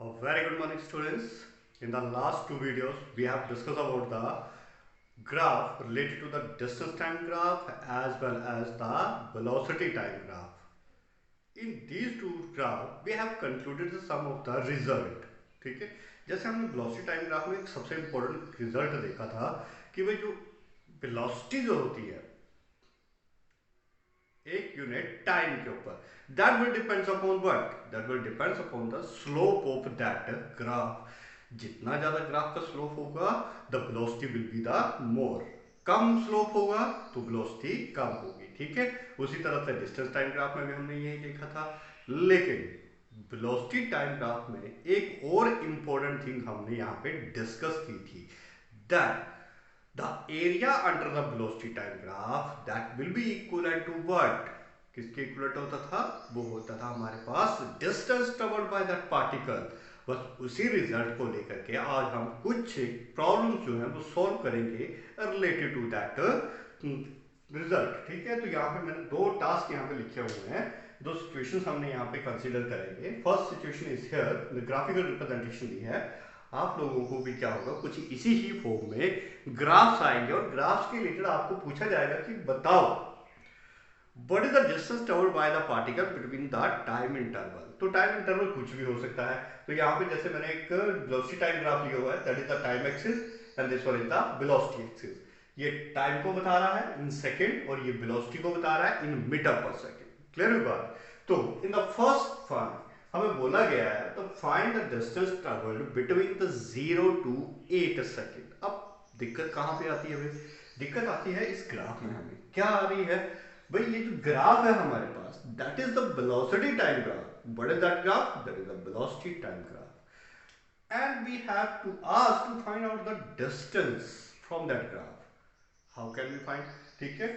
Very good morning, students. In the last two videos, we have discussed about the graph related to the distance time graph as well as the velocity time graph. In these two graphs, we have concluded the sum of the result. ठीक है, जैसे हमने velocity time graph में एक सबसे important result देखा था कि भाई जो velocity जो होती है एक यूनिट टाइम के ऊपर, that will depends upon what, that will depends upon the slope of that graph. जितना ज्यादा ग्राफ का स्लोप होगा the velocity will be the more. Come slope होगा तो वेलोसिटी कम होगी. ठीक है, उसी तरह से डिस्टेंस टाइम ग्राफ में भी हमने यही देखा था. लेकिन वेलोसिटी टाइम ग्राफ में एक और इंपॉर्टेंट थिंग हमने यहाँ पे डिस्कस की थी, that the area under the velocity time graph that will be equivalent to what. किसके इक्वलेंट होता था? वो होता था हमारे पास distance covered by that particle. बस उसी रिजल्ट को लेकर के आज हम कुछ प्रॉब्लम्स जो हैं वो सॉल्व करेंगे रिलेटेड टू दैट रिजल्ट. ठीक है, तो यहाँ पे मैंने दो टास्क यहाँ पे लिखे हुए हैं, दो सिचुएशंस हमने यहाँ पे कंसीडर करेंगे. First situation is here, graphical representation दी है. आप लोगों को भी क्या होगा, कुछ इसी ही फॉर्म में ग्राफ्स आएंगे और ग्राफ्स के रिलेटेड आपको पूछा जाएगा कि बताओ what is the distance travelled by the particle between the time interval. तो टाइम इंटरवल कुछ भी हो सकता है. तो यहाँ पे जैसे मैंने एक वेलोसिटी टाइम ग्राफ लिया हुआ है, that is the time axis and this one is the velocity axis. ये टाइम को बता रहा है इन सेकेंड और ये वेलोसिटी को बता रहा है इन मीटर पर सेकेंड. क्लियर हुई बात. तो इन द फर्स्ट वन हमें बोला गया है तो find the distance travelled between the 0 to 8 second. अब दिक्कत कहां पे आती है भाई? दिक्कत आती है इस ग्राफ में. हमें क्या आ रही है भाई, ये जो ग्राफ है हमारे पास that is the velocity time graph. What is that graph? That is the velocity time graph and we have to ask to find out the distance from that graph. How can we find? ठीक है,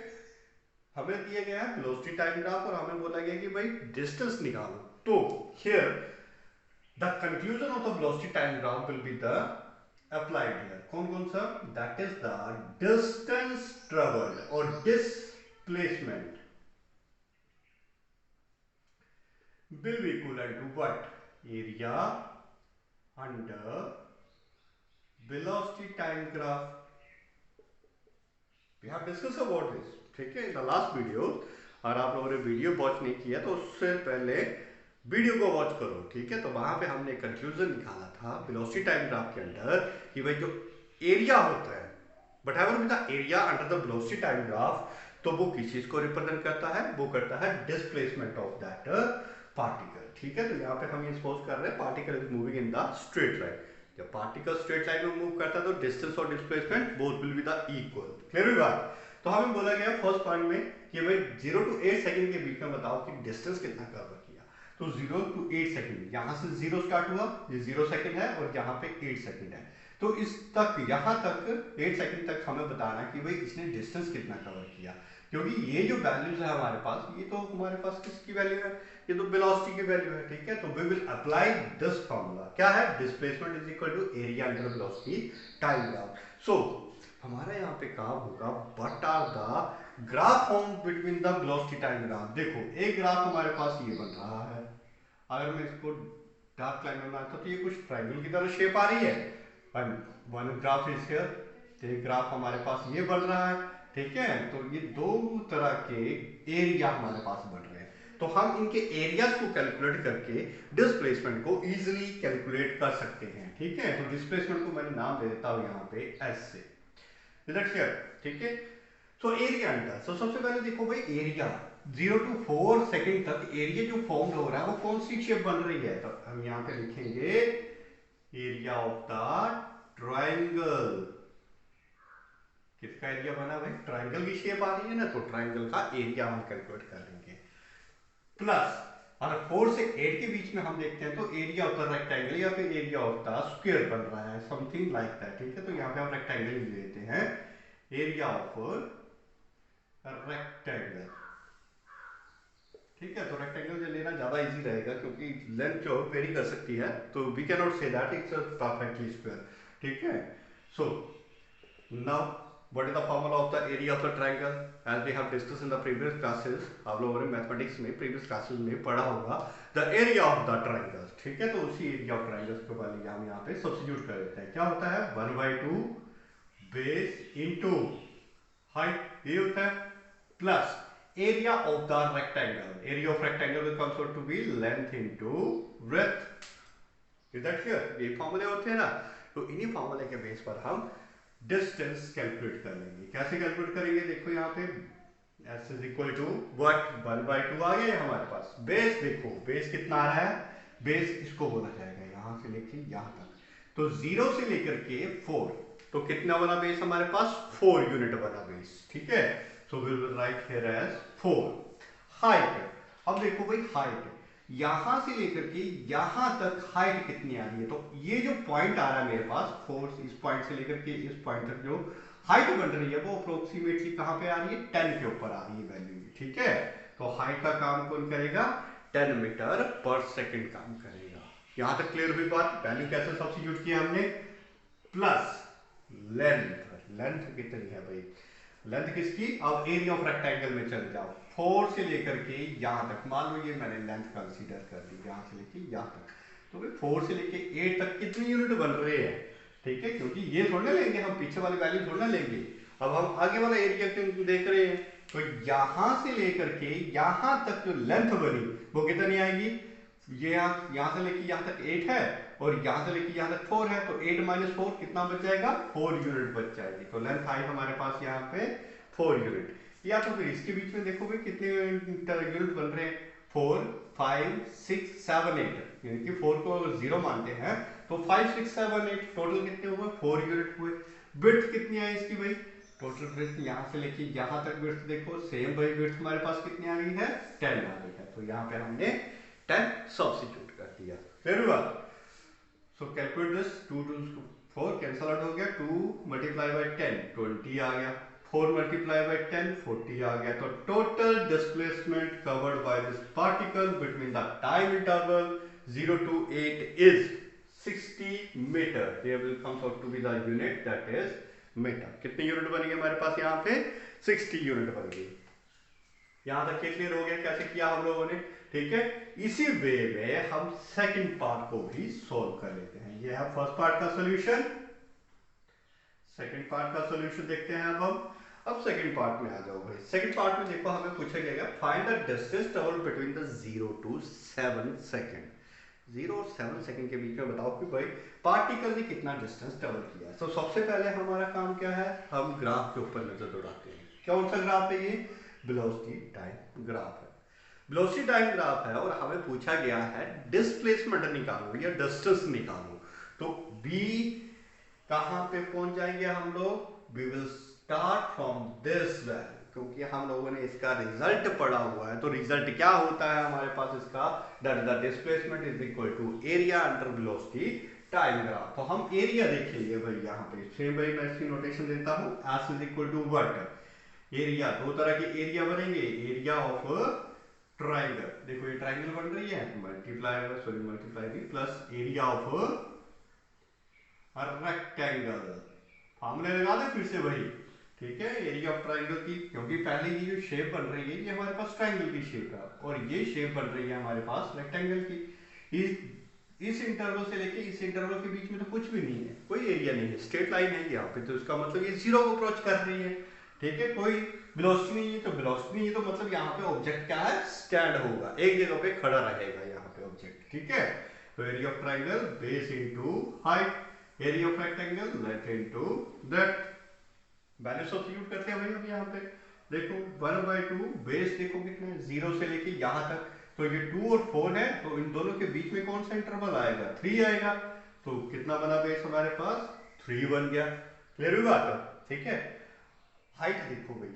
हमें दिया गया है velocity time graph और हमें बोला गया कि भाई डिस्टेंस निकालो. तो here the conclusion of the velocity time graph will be the applied here. कौन सा? That is the distance traveled or displacement will be equivalent to what? Area under velocity time graph. We have discussed about this. ठीक है, in the last video. और आप लोगों ने video watch नहीं किया तो उससे पहले वीडियो को वॉच करो. ठीक है, तो वहां पे हमने कंक्लूजन निकाला था वेलोसिटी टाइम ग्राफ के अंदर कि भाई जो एरिया होता है but ever with the area under the velocity time graph, तो वो किस चीज को रिप्रेजेंट करता है? वो करता है डिस्प्लेसमेंट ऑफ दैट पार्टिकल. ठीक है, तो यहाँ पे हम ये सपोज कर रहे हैं particle is moving in the straight line. जब पार्टिकल स्ट्रेट लाइन में मूव करता है तो डिस्टेंस और displacement both will be the equal. Clear हुई बात. तो हमें बोला गया फर्स्ट पॉइंट में कि भाई 0 to 8 सेकंड के बीच में बताओ कि डिस्टेंस कितना कवर किया. तो 0 to 8 सेकंड, यहां से 0 स्टार्ट हुआ, ये 0 सेकंड है और यहाँ पे 8 सेकंड है. तो इस तक यहां तक 8 सेकंड तक हमें बताना कि भाई इसने डिस्टेंस कितना कवर किया. क्योंकि ये जो वैल्यूज है हमारे पास, ये तो हमारे पास किसकी वैल्यू है? ये तो वेलोसिटी की वैल्यू है. ठीक है, तो we will apply this formula. क्या है? Displacement is equal to area under velocity time graph. So हमारा यहाँ पे काम होगा what are the graph form between the velocity time graph. देखो एक ग्राफ हमारे पास ये बन रहा है, अगर मैं इसको डार्क लाइन में बनाता तो ये कुछ ट्रायंगल की तरह शेप आ रही है. वन ग्राफ इज हियर, तो एक ग्राफ हमारे पास ये बन रहा है. ठीक है, तो ये दो तरह के एरिया हमारे पास बन रहे हैं. तो हम इनके एरियाज को कैलकुलेट करके डिस्प्लेसमेंट को इजीली कैलकुलेट कर सकते हैं. ठीक है, तो डिस्प्लेसमेंट को मैंने नाम दे देता हूं यहाँ पे एस से. ठीक है, सो एरिया अंडर. सो सबसे पहले देखो भाई एरिया 0 to 4 सेकंड तक एरिया जो फॉर्म हो रहा है वो कौन सी शेप बन रही है. तो हम यहाँ पे लिखेंगे एरिया ऑफ द ट्रायंगल. किसका एरिया बना भाई? ट्रायंगल की शेप आ रही है ना, तो ट्रायंगल का एरिया हम कैलकुलेट कर लेंगे. प्लस अगर 4 से 8 के बीच में हम देखते हैं तो एरिया ऑफ द रेक्टेंगल या फिर एरिया ऑफ द स्क्वायर बन रहा है, समथिंग लाइक दैट. ठीक है, तो यहाँ पे हम रेक्टेंगल ले लेते हैं, एरिया ऑफ रेक्टेंगल. ठीक है, तो रेक्टेंगल लेना ज्यादा इजी रहेगा क्योंकि लेंथ जो वेरी कर सकती है, तो we can not say that it's perfectly square. ठीक है, so now what is the formula of the area of the triangle as we have discuss in the previous classes. आप लोगों ने मैथमेटिक्स में प्रीवियस क्लासेस में पढ़ा होगा the area of the triangle, ठीक है। तो उसी एरिया ऑफ ट्रायंगल को वाली हम यहाँ पे सब्स्टिट्यूट कर देते हैं। क्या होता है 1/2 बेस इनटू हाइट, ये होता है, plus area of the rectangle. Area of rectangle will comes out to be length into breadth. Is that clear? ये फॉर्मूले होते हैं ना, तो इन्हीं फॉर्मूले के बेस पर हम डिस्टेंस कैलकुलेट कर लेंगे। कैसे कैलकुलेट करेंगे? देखो यहाँ पे s is equal to what 1/2 आ गया हमारे पास। बेस देखो, बेस कितना आ रहा है? बेस इसको बोला जाएगा यहां से लेके यहां तक, तो 0 से लेकर के 4, तो कितना बना बेस हमारे पास? 4 यूनिट बना बेस, ठीक है। So we will write here as 4। Height, अब देखो भाई हाइट यहां से लेकर के यहां तक हाइट कितनी आ रही है? तो ये जो पॉइंट आ रहा है मेरे पास 4, इस पॉइंट से लेकर के इस पॉइंट तक जो हाइट बन रही है वो अप्रोक्सीमेटली कहां पे आ रही है? 10 के ऊपर आ रही है वैल्यू, ठीक है। तो हाइट का काम कौन करेगा? 10 मीटर पर सेकंड काम करेगा। यहां तक क्लियर हुई बात? वैल्यू कैसे सब्स्टिट्यूट किया हमने? प्लस लेंथ, लेंथ कितनी है भाई? लेंथ किसकी? अब एरिया ऑफ रेक्टेंगल में चल जाओ, 4 से लेकर के यहां तक, मान लो ये मैंने लेंथ कंसीडर कर ली, यहां से लेके यहां तक, तो भाई 4 से लेके 8 तक कितनी यूनिट बन रहे हैं, ठीक है। क्योंकि ये थोड़ा लेंगे हम, पीछे वाली वैल्यू थोड़ा लेंगे, अब हम आगे वाला एरिया देख रहे हैं। तो यहां से लेकर के यहां तक जो लेंथ बनी वो कितनी आएगी? ये यहां से लेके यहां तक 8 है और यहां से लेके यहां तक 4 है, तो 8 माइनस 4 कितना बच जाएगा? 4 यूनिट बच जाएगी। तो लेंथ आई हमारे पास यहाँ पे 4 यूनिट। या तो फिर इसके बीच में देखो भाई कितने यूनिट बन रहे हैं? 4, 5, 6, 7, 8, यानी कि 4 को 0 मानते हैं तो 5, 6, 7, 8 टोटल कितने हुए? 4 यूनिट हुए। विड्थ कितनी आई इसकी भाई? टोटल विड्थ यहां से लेके यहां तक विड्थ देखो सेम भाई, विड्थ हमारे पास कितनी आ रही है? 10 आ रही है। तो यहाँ पे हमने 10 सब्स्टिट्यूट कर दिया। क्लियर हुआ? सो कैलकुलेट दिस, 2 2 4 कैंसल आउट हो गया, 2 मल्टीप्लाई बाय 10 20 आ गया, 4 मल्टीप्लाई बाय 10 40 आ गया। तो total displacement covered by this particle between the time interval 0 to 8 is 60 metre. There will comes out to be the unit that is metre. कितनी unit बनी है हमारे पास यहाँ पे? 60 यूनिट बन गई। यहां तक क्लियर हो गया कैसे किया हम लोगों ने, ठीक है। इसी वे में हम सेकंड पार्ट को भी सॉल्व कर लेते हैं। ये है फर्स्ट पार्ट का सॉल्यूशन, सेकंड पार्ट का सॉल्यूशन देखते हैं अब हम। अब सेकंड पार्ट में आ जाओ भाई। सेकंड पार्ट में देखो हमें पूछा गया find the distance travelled between the 0 to 7 second. 0 और 7 सेकंड के बीच में बताओ कि भाई पार्टिकल ने कितना डिस्टेंस ट्रेवल किया। तो सबसे पहले हमारा काम क्या है? हम ग्राफ के ऊपर नजर दौड़ाते हैं। कौन सा ग्राफ है ये? वेलोसिटी टाइम ग्राफ है। वेलोसिटी टाइम ग्राफ है और हमें पूछा गया है डिस्प्लेसमेंट निकालो या डिस्टेंस निकालो। तो b कहां पे पहुंच जाएंगे हम लोग? We will start from this value, क्योंकि हम लोगों ने इसका रिजल्ट पढ़ा हुआ है। तो रिजल्ट क्या होता है हमारे पास इसका? That the displacement is equal to area under velocity time graph. तो हम एरिया देखेंगे भाई यहाँ पे, सेम भाई मैं इसकी नोटेशन देता हूँ, s is equal to what? Area. दो तरह के एरिया बनेंगे, एरिया ऑफ ट्रायंगल, देखो ये ट्रायंगल बन रही है, मल्टीप्लाई भी प्लस एरिया ऑफ रेक्टेंगल। फॉर्मूले लगा दे फिर से वही, ठीक है, एरिया ऑफ ट्रायंगल की, क्योंकि पहले ये जो शेप बन रही है ये हमारे पास ट्रायंगल की शेप है और ये शेप बन रही है हमारे पास रेक्टेंगल की। इस इंटरवल से लेके इस इंटरवल के बीच में तो कुछ भी नहीं है, कोई एरिया नहीं है, स्ट्रेट लाइन है यहाँ पे, तो इसका मतलब ये 0 को अप्रोच कर रही है, ठीक है। कोई वेलोसिटी नहीं है, तो वेलोसिटी नहीं है तो मतलब यहाँ पे ऑब्जेक्ट क्या है? स्टैंड होगा, एक जगह पे खड़ा रहेगा यहाँ पे ऑब्जेक्ट, ठीक है। तो area of triangle base into height, area of rectangle length into breadth. Value substitute करते हैं भाई हम यहाँ पे। देखो 1/2 बेस देखो कितना है? 0 से लेके यहाँ तक, तो ये 2 और 4 है, तो इन दोनों के बीच में कौन सा इंटरवल आएगा? 3 आएगा। तो कितना बना बेस हमारे पास? 3 बन गया। क्लियर हुई बात? ठीक है। हाइट देखो भाई,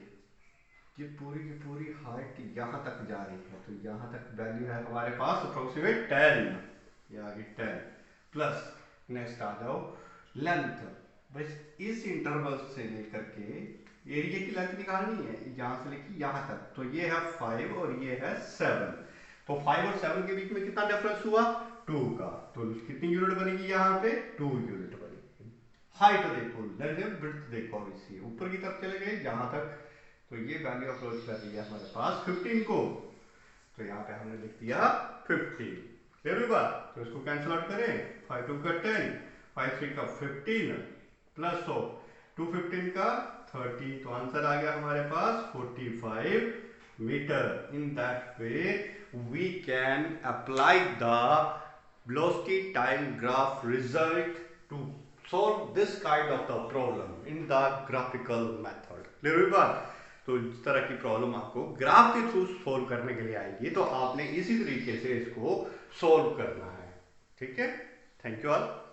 ये पूरी की पूरी हाइट यहां तक जा रही है, तो यहां तक वैल्यू है हमारे पास अप्रोक्सीमेट 10, ये आ गई 10 प्लस। नेक्स्ट आ जाओ लेंथ, बस इस इंटरवल से लेकर के एरिया की लेंथ निकालनी है, यहां से लेके यहां तक, तो ये है 5 और ये है 7, तो 5 और 7 के बीच में कितना डिफरेंस हुआ? 2 का, तो कितनी यूनिट बनेगी यहाँ पे? 2 यूनिट बनेगी। हाइट देखो, लेंथ विड्थ देखो, अब इसी ऊपर की तरफ चले गए यहां तक, तो ये वैल्यू अप्रोच कर रही है हमारे पास 15 को, तो यहाँ पे हमने लिख दिया 15। क्लियर हुई बात? तो इसको कैंसिल आउट करें, 5 2 का 10, 5 3 का 15 प्लस ऑफ 215 का 30, तो आंसर आ गया हमारे पास 45 metre. In that way we can apply the velocity time graph result to solve this kind of the problem in the graphical method। Clear हुई बात? तो इस तरह की प्रॉब्लम आपको ग्राफ के थ्रू सोल्व करने के लिए आएगी, तो आपने इसी तरीके से इसको सोल्व करना है। ठीक है, थैंक यू ऑल।